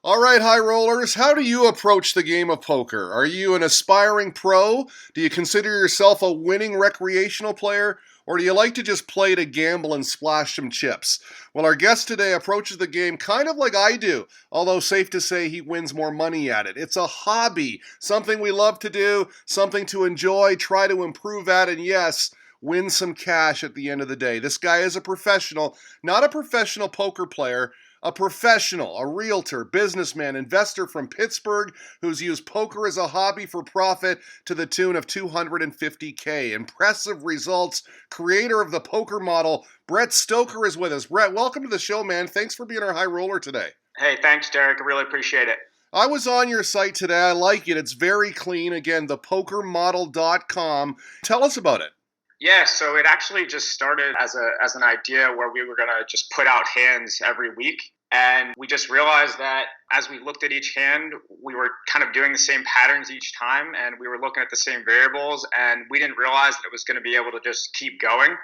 All right, high rollers, how do you approach the game of poker? Are you an aspiring pro? Do you consider yourself a winning recreational player? Or do you like to just play to gamble and splash some chips? Well, our guest today approaches the game kind of like I do, although safe to say he wins more money at it. It's a hobby, something we love to do, something to enjoy, try to improve at, and yes, win some cash at the end of the day. This guy is a professional, not a professional poker player, a professional, a realtor, businessman, investor from Pittsburgh who's used poker as a hobby for profit to the tune of 250K. Impressive results. Creator of the poker model, Brett Stokar is with us. Brett, welcome to the show, man. Thanks for being our high roller today. Hey, thanks, Derek. I really appreciate it. I was on your site today. I like it. It's very clean. Again, thepokermodel.com. Tell us about it. Yeah, so it actually just started as an idea where we were going to just put out hands every week. And we just realized that as we looked at each hand, we were kind of doing the same patterns each time, and we were looking at the same variables, and we didn't realize that it was going to be able to just keep going.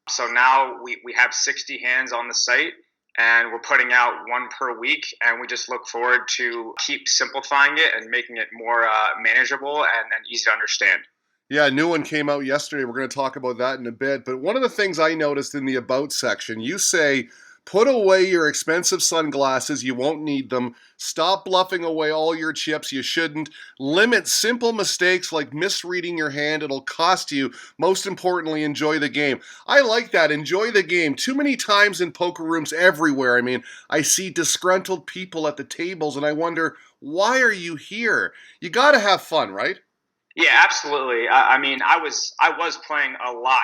So now we have 60 hands on the site, and we're putting out one per week, and we just look forward to keep simplifying it and making it more manageable and easy to understand. Yeah, a new one came out yesterday. We're going to talk about that in a bit. But one of the things I noticed in the About section, you say, put away your expensive sunglasses. You won't need them. Stop bluffing away all your chips. You shouldn't. Limit simple mistakes like misreading your hand. It'll cost you. Most importantly, enjoy the game. I like that. Enjoy the game. Too many times in poker rooms everywhere. I mean, I see disgruntled people at the tables and I wonder, why are you here? You got to have fun, right? Yeah, absolutely. I mean, I was playing a lot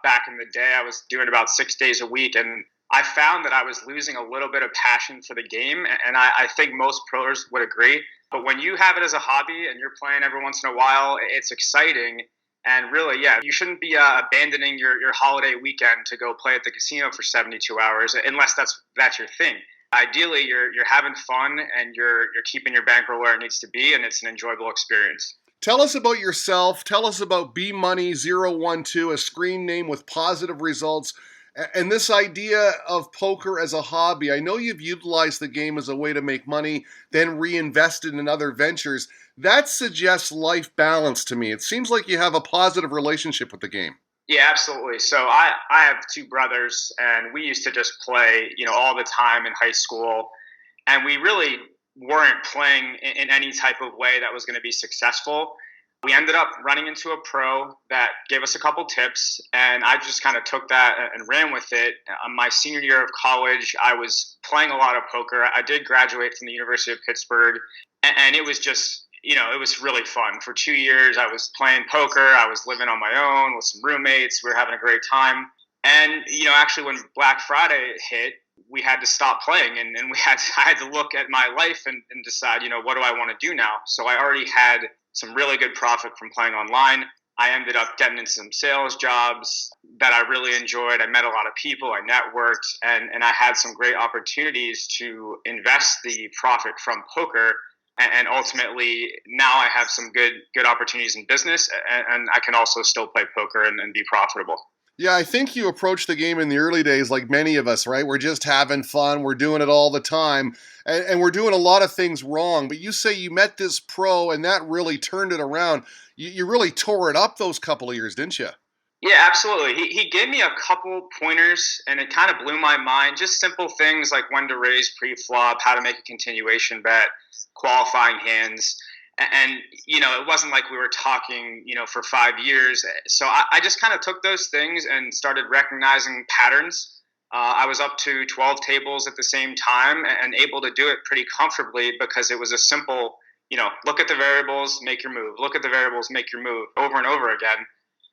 back in the day. I was doing about 6 days a week, and I found that I was losing a little bit of passion for the game, and I think most pros would agree. But when you have it as a hobby and you're playing every once in a while, it's exciting. And really, yeah, you shouldn't be abandoning your holiday weekend to go play at the casino for 72 hours, unless that's your thing. Ideally, you're having fun and you're keeping your bankroll where it needs to be, and it's an enjoyable experience. Tell us about yourself. Tell us about bmoney012, a screen name with positive results, and this idea of poker as a hobby. I know you've utilized the game as a way to make money, then reinvested in other ventures. That suggests life balance to me. It seems like you have a positive relationship with the game. Yeah, absolutely. So I have two brothers, and we used to just play, all the time in high school, and we really weren't playing in any type of way that was going to be successful. We ended up running into a pro that gave us a couple tips, and I just kind of took that and ran with it. My senior year of college, I was playing a lot of poker. I did graduate from the University of Pittsburgh, and it was just, it was really fun. For 2 years, I was playing poker. I was living on my own with some roommates. We were having a great time. And, actually when Black Friday hit, we had to stop playing, and I had to look at my life and decide, what do I want to do now? So I already had some really good profit from playing online. I ended up getting into some sales jobs that I really enjoyed. I met a lot of people, I networked, and I had some great opportunities to invest the profit from poker. And ultimately, now I have some good opportunities in business, and I can also still play poker and be profitable. Yeah, I think you approached the game in the early days like many of us, right? We're just having fun. We're doing it all the time. And we're doing a lot of things wrong. But you say you met this pro and that really turned it around. You really tore it up those couple of years, didn't you? Yeah, absolutely. He gave me a couple pointers, and it kind of blew my mind. Just simple things like when to raise pre-flop, how to make a continuation bet, qualifying hands. And, it wasn't like we were talking, for 5 years. So I just kind of took those things and started recognizing patterns. I was up to 12 tables at the same time and able to do it pretty comfortably because it was a simple, look at the variables, make your move. Look at the variables, make your move over and over again.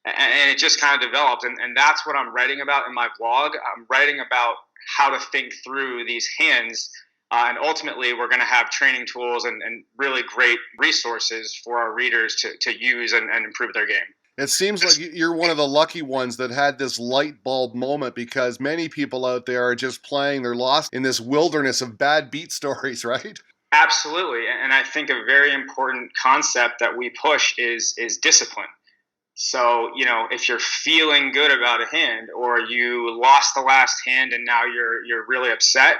And it just kind of developed. And that's what I'm writing about in my blog. I'm writing about how to think through these hands. And ultimately, we're going to have training tools and really great resources for our readers to use and improve their game. It seems like you're one of the lucky ones that had this light bulb moment because many people out there are just playing. They're lost in this wilderness of bad beat stories, right? Absolutely. And I think a very important concept that we push is discipline. So, if you're feeling good about a hand or you lost the last hand and now you're really upset,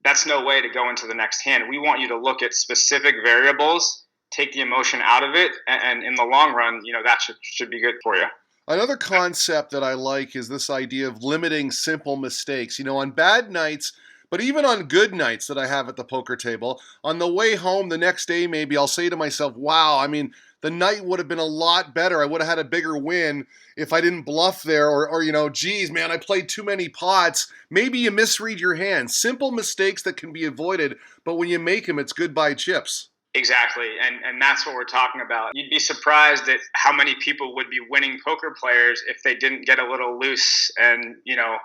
that's no way to go into the next hand. We want you to look at specific variables, take the emotion out of it, and in the long run, that should be good for you. Another concept that I like is this idea of limiting simple mistakes. On bad nights, but even on good nights that I have at the poker table, on the way home the next day, maybe I'll say to myself, wow, the night would have been a lot better. I would have had a bigger win if I didn't bluff there, or geez, man, I played too many pots. Maybe you misread your hand. Simple mistakes that can be avoided, but when you make them, it's goodbye chips. Exactly. And that's what we're talking about. You'd be surprised at how many people would be winning poker players if they didn't get a little loose and,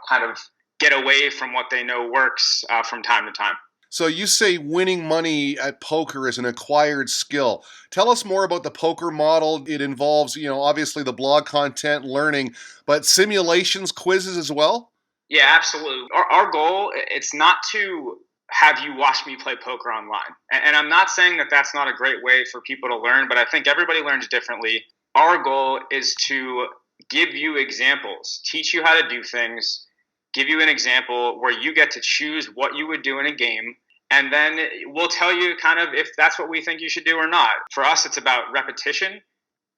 kind of get away from what they know works from time to time. So you say winning money at poker is an acquired skill. Tell us more about the poker model. It involves, obviously the blog content, learning, but simulations, quizzes as well? Yeah, absolutely. Our goal, it's not to have you watch me play poker online. And I'm not saying that that's not a great way for people to learn, but I think everybody learns differently. Our goal is to give you examples, teach you how to do things, give you an example where you get to choose what you would do in a game. And then we'll tell you kind of if that's what we think you should do or not. For us, it's about repetition.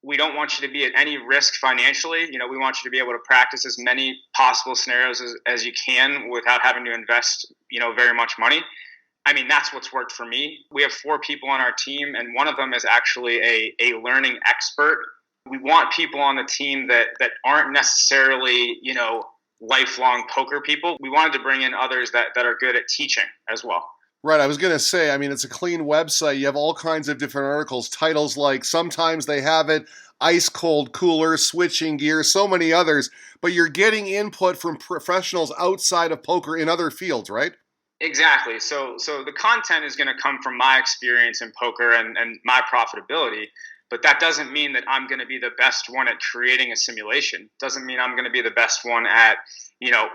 We don't want you to be at any risk financially. We want you to be able to practice as many possible scenarios as you can without having to invest, very much money. That's what's worked for me. We have 4 people on our team, and one of them is actually a learning expert. We want people on the team that aren't necessarily, lifelong poker people. We wanted to bring in others that are good at teaching as well. Right, I was going to say, it's a clean website. You have all kinds of different articles, titles like sometimes they have it, ice cold cooler, switching gear, so many others, but you're getting input from professionals outside of poker in other fields, right? Exactly. So the content is going to come from my experience in poker and my profitability, but that doesn't mean that I'm going to be the best one at creating a simulation. Doesn't mean I'm going to be the best one at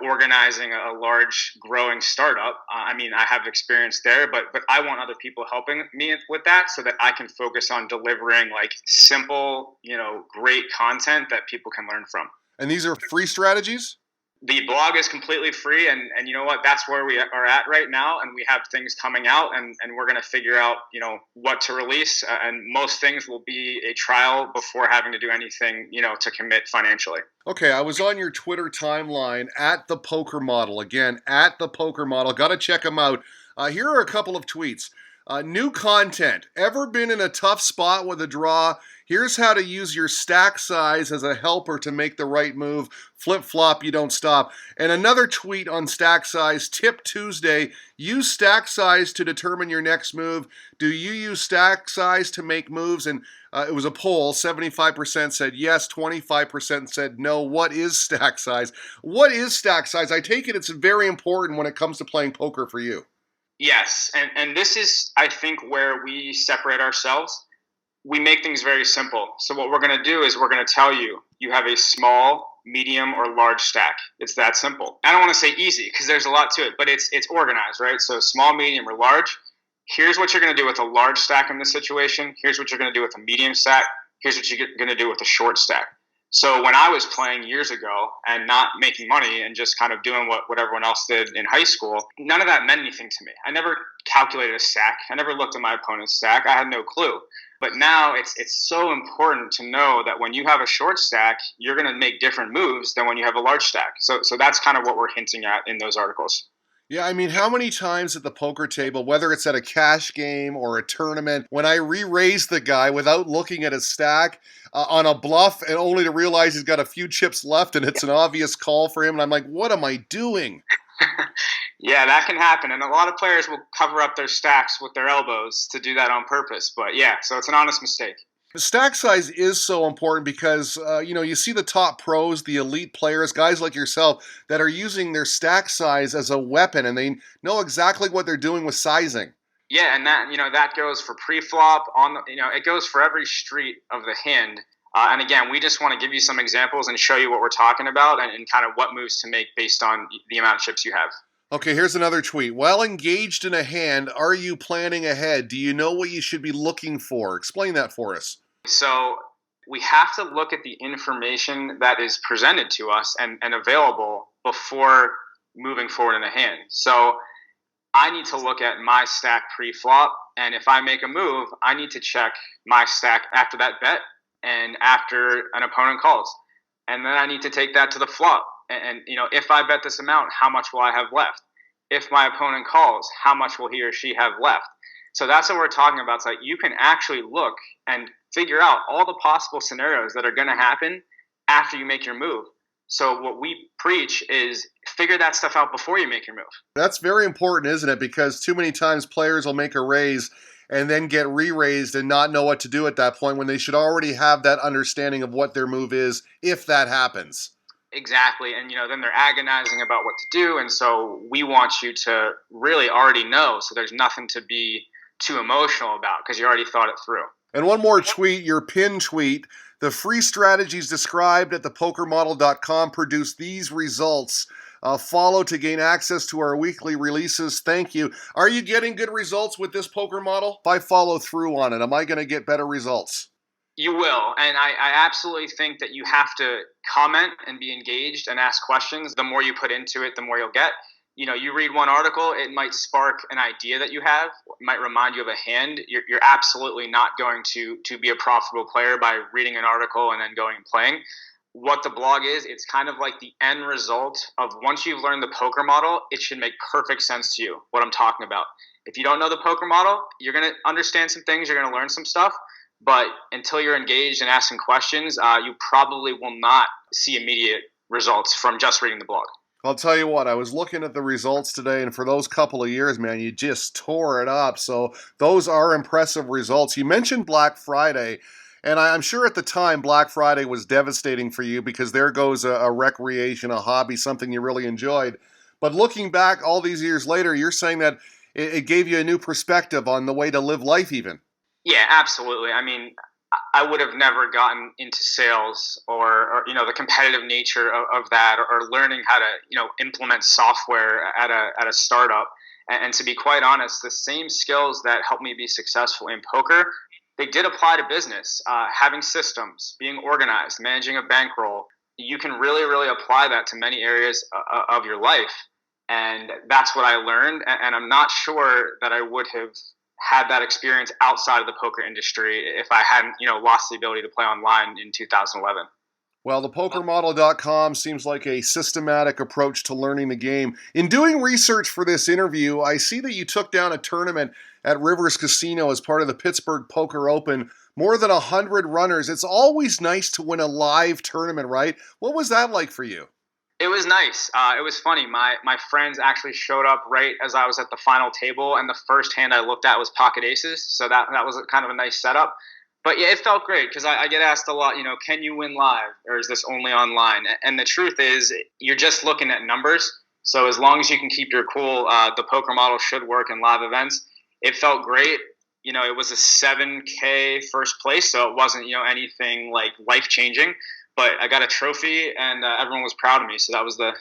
organizing a large growing startup. I have experience there, but I want other people helping me with that so that I can focus on delivering like simple, great content that people can learn from. And these are free strategies? The blog is completely free, and you know what? That's where we are at right now, and we have things coming out, and we're going to figure out, what to release, and most things will be a trial before having to do anything, to commit financially. Okay, I was on your Twitter timeline at the poker model. Again, at the poker model. Got to check them out. Here are a couple of tweets. New content. Ever been in a tough spot with a draw? Here's how to use your stack size as a helper to make the right move. Flip-flop, you don't stop. And another tweet on stack size. Tip Tuesday. Use stack size to determine your next move. Do you use stack size to make moves? And it was a poll. 75% said yes. 25% said no. What is stack size? What is stack size? I take it it's very important when it comes to playing poker for you. Yes, and this is, I think, where we separate ourselves. We make things very simple. So what we're going to do is we're going to tell you, you have a small, medium, or large stack. It's that simple. I don't want to say easy because there's a lot to it, but it's organized, right? So small, medium, or large. Here's what you're going to do with a large stack in this situation. Here's what you're going to do with a medium stack. Here's what you're going to do with a short stack. So when I was playing years ago and not making money and just kind of doing what everyone else did in high school, none of that meant anything to me. I never calculated a stack. I never looked at my opponent's stack. I had no clue. But now it's so important to know that when you have a short stack, you're going to make different moves than when you have a large stack. So that's kind of what we're hinting at in those articles. Yeah, how many times at the poker table, whether it's at a cash game or a tournament, when I re-raise the guy without looking at his stack on a bluff and only to realize he's got a few chips left and it's an obvious call for him, and I'm like, what am I doing? Yeah, that can happen. And a lot of players will cover up their stacks with their elbows to do that on purpose. But yeah, so it's an honest mistake. Stack size is so important because, you see the top pros, the elite players, guys like yourself that are using their stack size as a weapon and they know exactly what they're doing with sizing. Yeah, and that goes for pre-flop, it goes for every street of the hand. And again, we just want to give you some examples and show you what we're talking about and kind of what moves to make based on the amount of chips you have. Okay, here's another tweet. While engaged in a hand, are you planning ahead? Do you know what you should be looking for? Explain that for us. So we have to look at the information that is presented to us and available before moving forward in a hand. So I need to look at my stack pre-flop, and if I make a move, I need to check my stack after that bet and after an opponent calls. And then I need to take that to the flop. And if I bet this amount, how much will I have left? If my opponent calls, how much will he or she have left? So that's what we're talking about. It's like you can actually look and figure out all the possible scenarios that are going to happen after you make your move. So what we preach is figure that stuff out before you make your move. That's very important, isn't it? Because too many times players will make a raise and then get re-raised and not know what to do at that point when they should already have that understanding of what their move is if that happens. Exactly. And, then they're agonizing about what to do. And so we want you to really already know. So there's nothing to be too emotional about because you already thought it through. And one more tweet, your pin tweet. The free strategies described at thepokermodel.com produce these results. Follow to gain access to our weekly releases. Thank you. Are you getting good results with this poker model? If I follow through on it, am I going to get better results? You will. And I absolutely think that you have to comment and be engaged and ask questions. The more you put into it, the more you'll get. You read one article, it might spark an idea that you have, it might remind you of a hand. You're absolutely not going to be a profitable player by reading an article and then going and playing. What the blog is, it's kind of like the end result of once you've learned the poker model, it should make perfect sense to you, what I'm talking about. If you don't know the poker model, you're going to understand some things, you're going to learn some stuff, but until you're engaged and asking questions, you probably will not see immediate results from just reading the blog. I'll tell you what, I was looking at the results today, and for those couple of years, man, you just tore it up. So those are impressive results. You mentioned Black Friday, and I'm sure at the time Black Friday was devastating for you because there goes a recreation, a hobby, something you really enjoyed. But looking back all these years later, you're saying that it gave you a new perspective on the way to live life even. Yeah, absolutely. I mean, I would have never gotten into sales or the competitive nature of that or learning how to implement software at a startup. And to be quite honest, the same skills that helped me be successful in poker, they did apply to business. Having systems, being organized, managing a bankroll, you can really, really apply that to many areas of your life. And that's what I learned. And I'm not sure that I would have had that experience outside of the poker industry if I hadn't, lost the ability to play online in 2011. Well, thepokermodel.com seems like a systematic approach to learning the game. In doing research for this interview, I see that you took down a tournament at Rivers Casino as part of the Pittsburgh Poker Open. More than 100 runners. It's always nice to win a live tournament, right? What was that like for you? It was nice. It was funny. My friends actually showed up right as I was at the final table, and the first hand I looked at was pocket aces, so that was kind of a nice setup. But yeah, it felt great because I get asked a lot, can you win live, or is this only online? And the truth is, you're just looking at numbers. So as long as you can keep your cool, the poker model should work in live events. It felt great. It was a 7K first place, so it wasn't anything like life changing. But I got a trophy, and everyone was proud of me, so that was the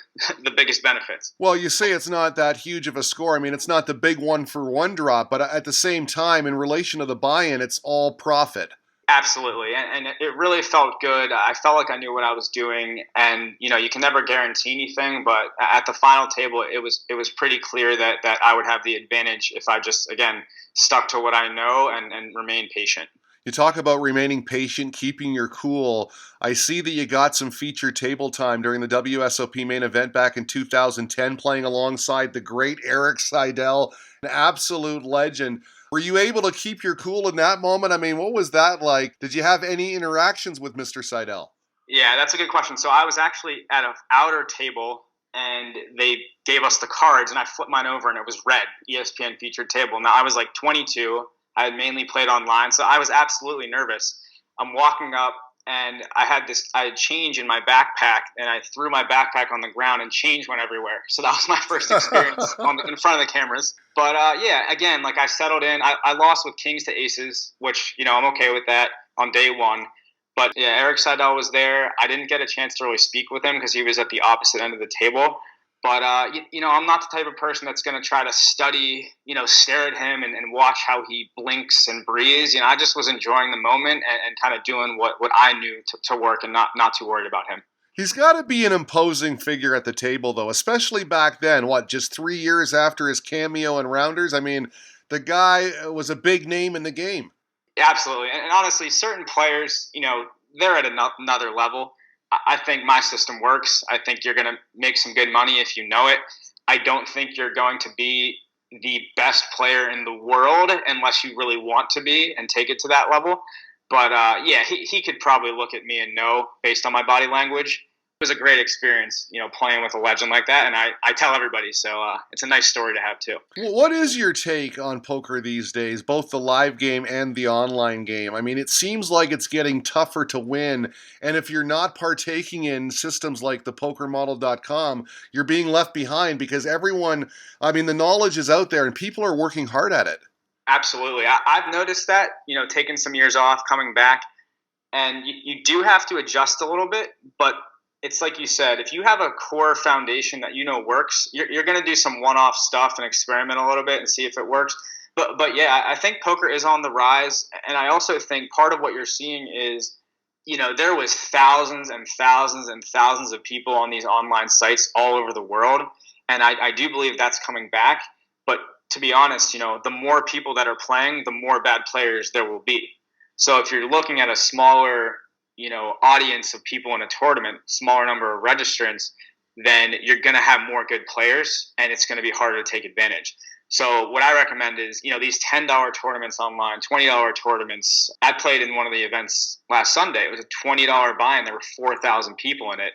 biggest benefits. Well, you say it's not that huge of a score. I mean, it's not the big one-for-one drop, but at the same time, in relation to the buy-in, it's all profit. Absolutely, and it really felt good. I felt like I knew what I was doing, and you can never guarantee anything, but at the final table, it was pretty clear that I would have the advantage if I just, again, stuck to what I know and remained patient. You talk about remaining patient, keeping your cool. I see that you got some featured table time during the WSOP main event back in 2010, playing alongside the great Eric Seidel, an absolute legend. Were you able to keep your cool in that moment? I mean, what was that like? Did you have any interactions with Mr. Seidel? Yeah, that's a good question. So I was actually at an outer table, and they gave us the cards, and I flipped mine over, and it was red, ESPN featured table. Now, I was like 22. I had mainly played online, so I was absolutely nervous. I'm walking up, and I had change in my backpack, and I threw my backpack on the ground, and change went everywhere. So that was my first experience in front of the cameras. But yeah, again, like I settled in. I lost with kings to aces, which I'm okay with that on day one. But yeah, Eric Seidel was there. I didn't get a chance to really speak with him because he was at the opposite end of the table. But, I'm not the type of person that's going to try to study, stare at him and watch how he blinks and breathes. I just was enjoying the moment and kind of doing what I knew to work and not too worried about him. He's got to be an imposing figure at the table, though, especially back then. What, just 3 years after his cameo in Rounders? I mean, the guy was a big name in the game. Absolutely. And honestly, certain players, they're at another level. I think my system works. I think you're going to make some good money if you know it. I don't think you're going to be the best player in the world unless you really want to be and take it to that level. But yeah, he could probably look at me and know based on my body language. It was a great experience, playing with a legend like that. And I tell everybody, so it's a nice story to have too. Well, what is your take on poker these days, both the live game and the online game? I mean, it seems like it's getting tougher to win. And if you're not partaking in systems like the pokermodel.com, you're being left behind because everyone, I mean, the knowledge is out there and people are working hard at it. Absolutely. I've noticed that, taking some years off, coming back, and you do have to adjust a little bit, but it's like you said, if you have a core foundation that works, you're going to do some one-off stuff and experiment a little bit and see if it works. But yeah, I think poker is on the rise, and I also think part of what you're seeing is, there was thousands and thousands and thousands of people on these online sites all over the world, and I do believe that's coming back. But to be honest, the more people that are playing, the more bad players there will be. So if you're looking at a smaller audience of people in a tournament, smaller number of registrants, then you're going to have more good players and it's going to be harder to take advantage. So what I recommend is, these $10 tournaments online, $20 tournaments. I played in one of the events last Sunday. It was a $20 buy and there were 4,000 people in it.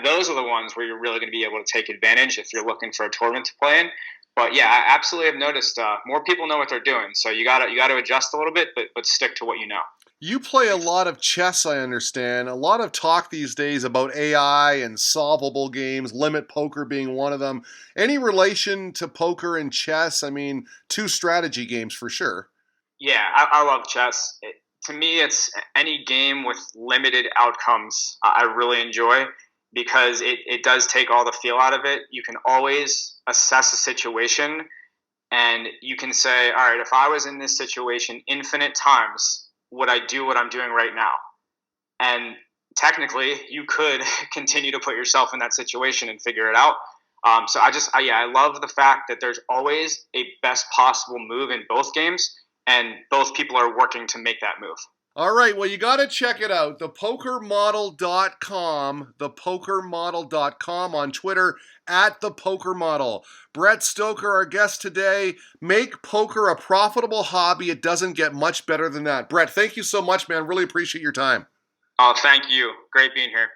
Those are the ones where you're really going to be able to take advantage if you're looking for a tournament to play in. But yeah, I absolutely have noticed more people know what they're doing. So you got to adjust a little bit, but stick to what you know. You play a lot of chess, I understand. A lot of talk these days about AI and solvable games, limit poker being one of them. Any relation to poker and chess? I mean, two strategy games for sure. Yeah, I love chess. To me, it's any game with limited outcomes I really enjoy because it does take all the feel out of it. You can always assess a situation and you can say, all right, if I was in this situation infinite times, would I do what I'm doing right now? And technically, you could continue to put yourself in that situation and figure it out. So I love the fact that there's always a best possible move in both games, and both people are working to make that move. All right, well, you got to check it out. Thepokermodel.com on Twitter, @thepokermodel. Brett Stokar, our guest today. Make poker a profitable hobby. It doesn't get much better than that. Brett, thank you so much, man. Really appreciate your time. Oh, thank you. Great being here.